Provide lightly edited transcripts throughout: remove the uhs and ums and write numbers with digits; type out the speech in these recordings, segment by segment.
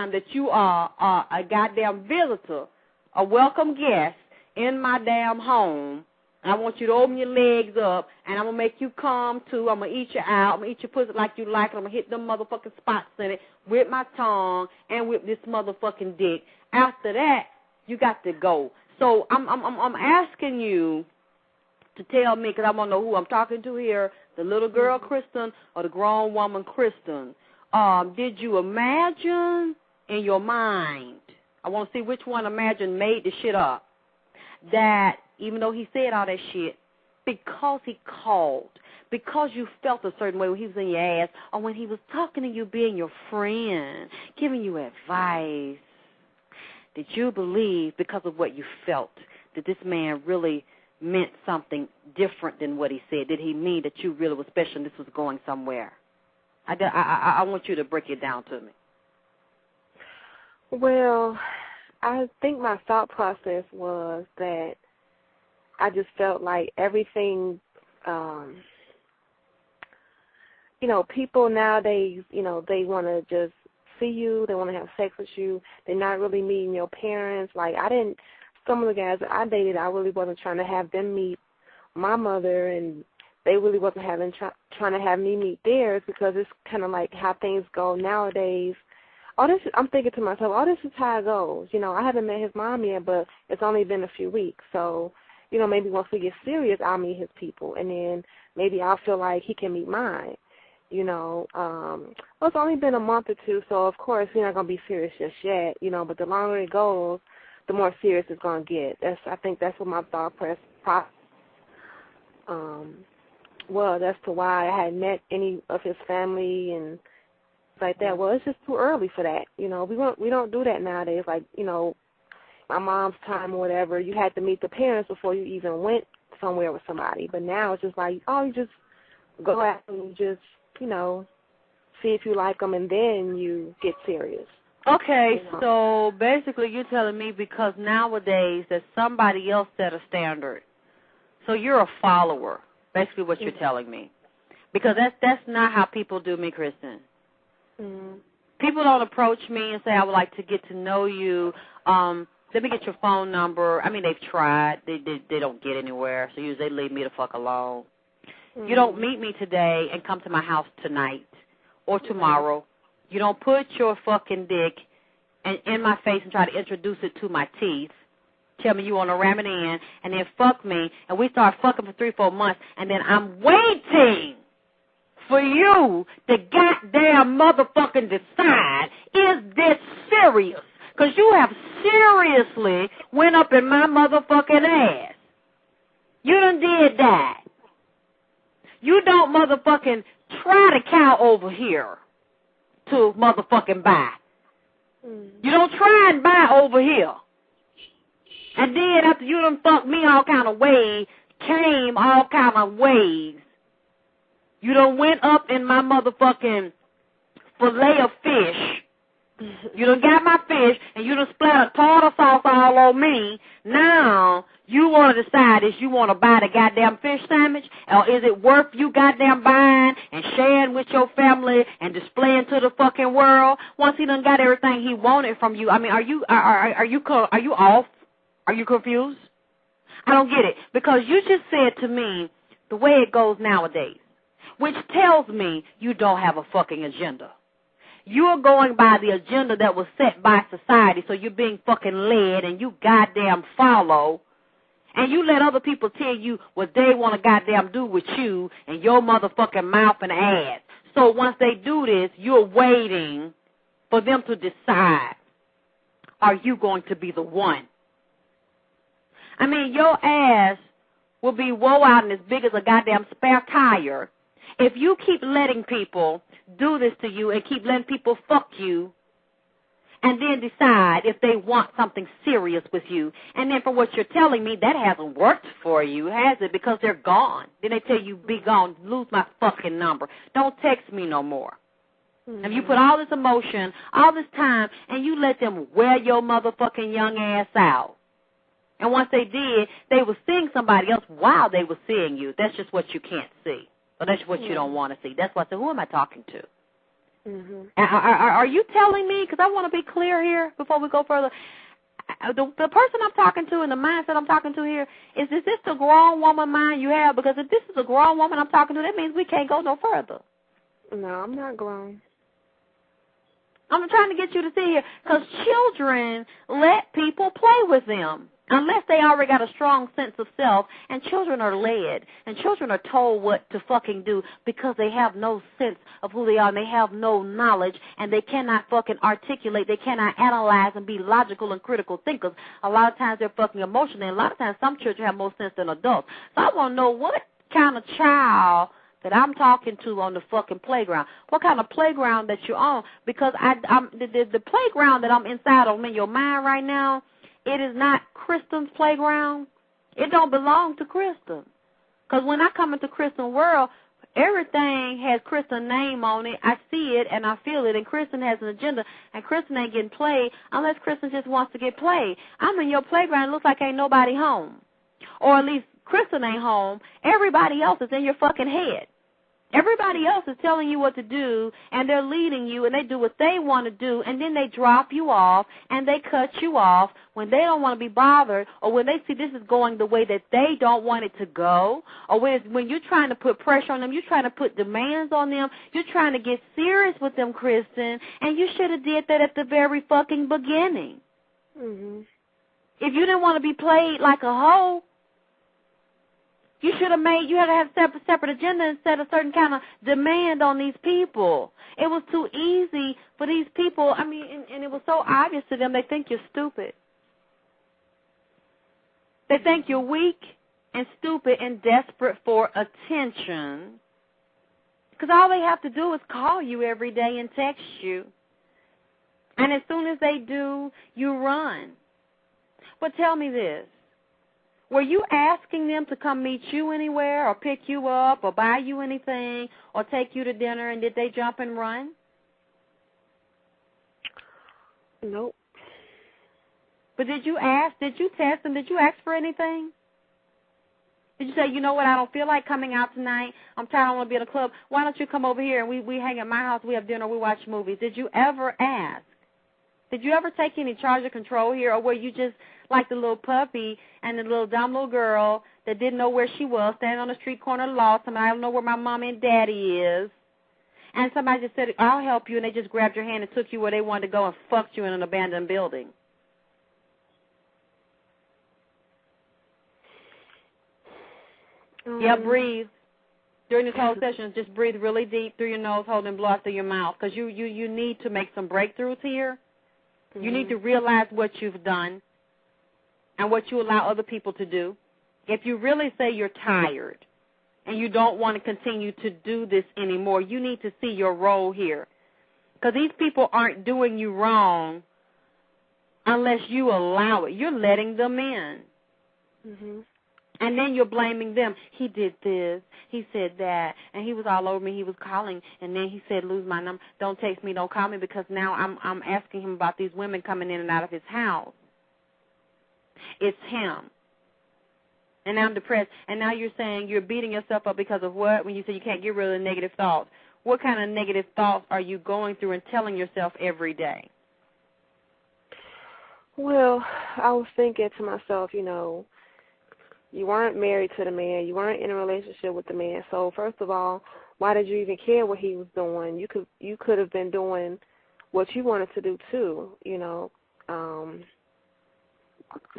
time that you are a goddamn visitor, a welcome guest in my damn home. I want you to open your legs up, and I'm going to make you come, too. I'm going to eat you out. I'm going to eat your pussy like you like it. I'm going to hit them motherfucking spots in it with my tongue and with this motherfucking dick. After that, you got to go. So I'm asking you to tell me, because I want to know who I'm talking to here, the little girl Kristen or the grown woman Kristen. Did you imagine in your mind, I want to see which one imagined made the shit up, that even though he said all that shit, because he called, because you felt a certain way when he was in your ass, or when he was talking to you, being your friend, giving you advice, did you believe, because of what you felt, that this man really meant something different than what he said? Did he mean that you really were special and this was going somewhere? I want you to break it down to me. Well, I think my thought process was that I just felt like everything, people nowadays, they want to just see you, they want to have sex with you, they're not really meeting your parents. Like, some of the guys that I dated, I really wasn't trying to have them meet my mother, and they really wasn't trying to have me meet theirs, because it's kind of like how things go nowadays. I'm thinking to myself, this is how it goes. I haven't met his mom yet, but it's only been a few weeks. So, maybe once we get serious, I'll meet his people, and then maybe I'll feel like he can meet mine. It's only been a month or two, so of course we're not going to be serious just yet, but the longer it goes, the more serious it's going to get. I think that's what my thought process was as to why I hadn't met any of his family and like that. Well, it's just too early for that. We don't do that nowadays. Like, my mom's time or whatever, you had to meet the parents before you even went somewhere with somebody. But now it's just like, you just go out and just, see if you like them, and then you get serious. Okay, so basically you're telling me because nowadays that somebody else set a standard. So you're a follower, basically what you're telling me. Because that's not how people do me, Kristen. Mm-hmm. People don't approach me and say, I would like to get to know you. Let me get your phone number. I mean, they've tried. They don't get anywhere, so usually they leave me the fuck alone. Mm-hmm. You don't meet me today and come to my house tonight or tomorrow. Mm-hmm. You don't put your fucking dick in my face and try to introduce it to my teeth. Tell me you want to ram it in, and then fuck me, and we start fucking for 3-4 months, and then I'm waiting for you to goddamn motherfucking decide, is this serious? Because you have seriously went up in my motherfucking ass. You done did that. You don't motherfucking try to cow over here to motherfucking buy. You don't try and buy over here. And then after you done fucked me all kind of ways, came all kind of ways, you done went up in my motherfucking fillet of fish. You done got my fish, and you done splattered tartar sauce all on me. Now, you want to decide if you want to buy the goddamn fish sandwich, or is it worth you goddamn buying and sharing with your family and displaying to the fucking world once he done got everything he wanted from you? I mean, are you off? Are you confused? I don't get it, because you just said to me the way it goes nowadays, which tells me you don't have a fucking agenda. You're going by the agenda that was set by society, so you're being fucking led and you goddamn follow, and you let other people tell you what they want to goddamn do with you and your motherfucking mouth and ass. So once they do this, you're waiting for them to decide, are you going to be the one? I mean, your ass will be woe out and as big as a goddamn spare tire if you keep letting people do this to you and keep letting people fuck you and then decide if they want something serious with you. And then from what you're telling me, that hasn't worked for you, has it? Because they're gone. Then they tell you, be gone, lose my fucking number. Don't text me no more. Mm-hmm. And you put all this emotion, all this time, and you let them wear your motherfucking young ass out. And once they did, they were seeing somebody else while they were seeing you. That's just what you can't see. Or that's what you don't want to see. That's why I said, who am I talking to? Are you telling me, because I want to be clear here before we go further, the person I'm talking to and the mindset I'm talking to here, is this the grown woman mind you have? Because if this is a grown woman I'm talking to, that means we can't go no further. No, I'm not grown. I'm trying to get you to see here, because children let people play with them unless they already got a strong sense of self, and children are led, and children are told what to fucking do because they have no sense of who they are, and they have no knowledge, and they cannot fucking articulate, they cannot analyze and be logical and critical thinkers. A lot of times they're fucking emotional, and a lot of times some children have more sense than adults. So I want to know what kind of child that I'm talking to on the fucking playground. What kind of playground that you're on? Because the playground that I'm inside of in your mind right now, it is not Kristen's playground. It don't belong to Kristen. Because when I come into Kristen's world, everything has Kristen's name on it. I see it and I feel it, and Kristen has an agenda, and Kristen ain't getting played unless Kristen just wants to get played. I'm in your playground. It looks like ain't nobody home. Or at least Kristen ain't home. Everybody else is in your fucking head. Everybody else is telling you what to do, and they're leading you, and they do what they want to do, and then they drop you off, and they cut you off when they don't want to be bothered, or when they see this is going the way that they don't want it to go, or when you're trying to put pressure on them, you're trying to put demands on them, you're trying to get serious with them, Kristen, and you should have did that at the very fucking beginning. Mm-hmm. If you didn't want to be played like a hoe, you should have you had to have separate agenda and set a certain kind of demand on these people. It was too easy for these people. I mean, and it was so obvious to them, they think you're stupid. They think you're weak and stupid and desperate for attention. Because all they have to do is call you every day and text you. And as soon as they do, you run. But tell me this. Were you asking them to come meet you anywhere or pick you up or buy you anything or take you to dinner, and did they jump and run? Nope. But did you ask? Did you test them? Did you ask for anything? Did you say, you know what, I don't feel like coming out tonight. I'm tired. I want to be in a club. Why don't you come over here and we hang at my house, we have dinner, we watch movies. Did you ever ask? Did you ever take any charge of control here, or were you just like the little puppy and the little dumb little girl that didn't know where she was, standing on the street corner lost, and I don't know where my mom and daddy is, and somebody just said, I'll help you, and they just grabbed your hand and took you where they wanted to go and fucked you in an abandoned building? Yeah, breathe. During this whole session, just breathe really deep through your nose, holding blood through your mouth, because you need to make some breakthroughs here. Mm-hmm. You need to realize what you've done and what you allow other people to do. If you really say you're tired and you don't want to continue to do this anymore, you need to see your role here. Because these people aren't doing you wrong unless you allow it. You're letting them in. Mm-hmm. And then you're blaming them. He did this. He said that. And he was all over me. He was calling. And then he said, lose my number. Don't text me. Don't call me, because now I'm asking him about these women coming in and out of his house. It's him. And I'm depressed. And now you're saying you're beating yourself up because of what? When you say you can't get rid of the negative thoughts. What kind of negative thoughts are you going through and telling yourself every day? Well, I was thinking to myself, you weren't married to the man. You weren't in a relationship with the man. So first of all, why did you even care what he was doing? You could have been doing what you wanted to do too.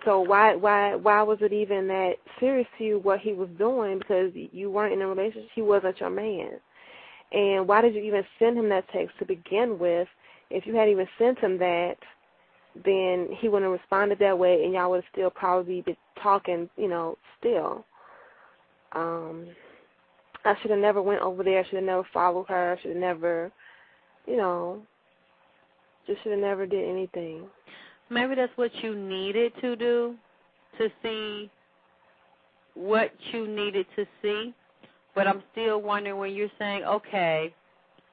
So why was it even that serious to you what he was doing? Because you weren't in a relationship. He wasn't your man. And why did you even send him that text to begin with? If you hadn't even sent him that, then he wouldn't have responded that way, and y'all would have still probably been talking, still. I should have never went over there. I should have never followed her. I should have never, just should have never did anything. Maybe that's what you needed to do, to see what you needed to see. But I'm still wondering when you're saying, okay,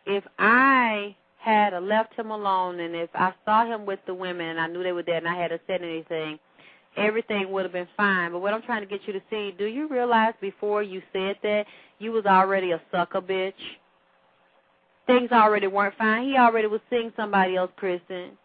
if I had left him alone, and if I saw him with the women and I knew they were there and I hadn't said anything, everything would have been fine. But what I'm trying to get you to see, do you realize before you said that you was already a sucker bitch? things already weren't fine. He already was seeing somebody else, Kristen.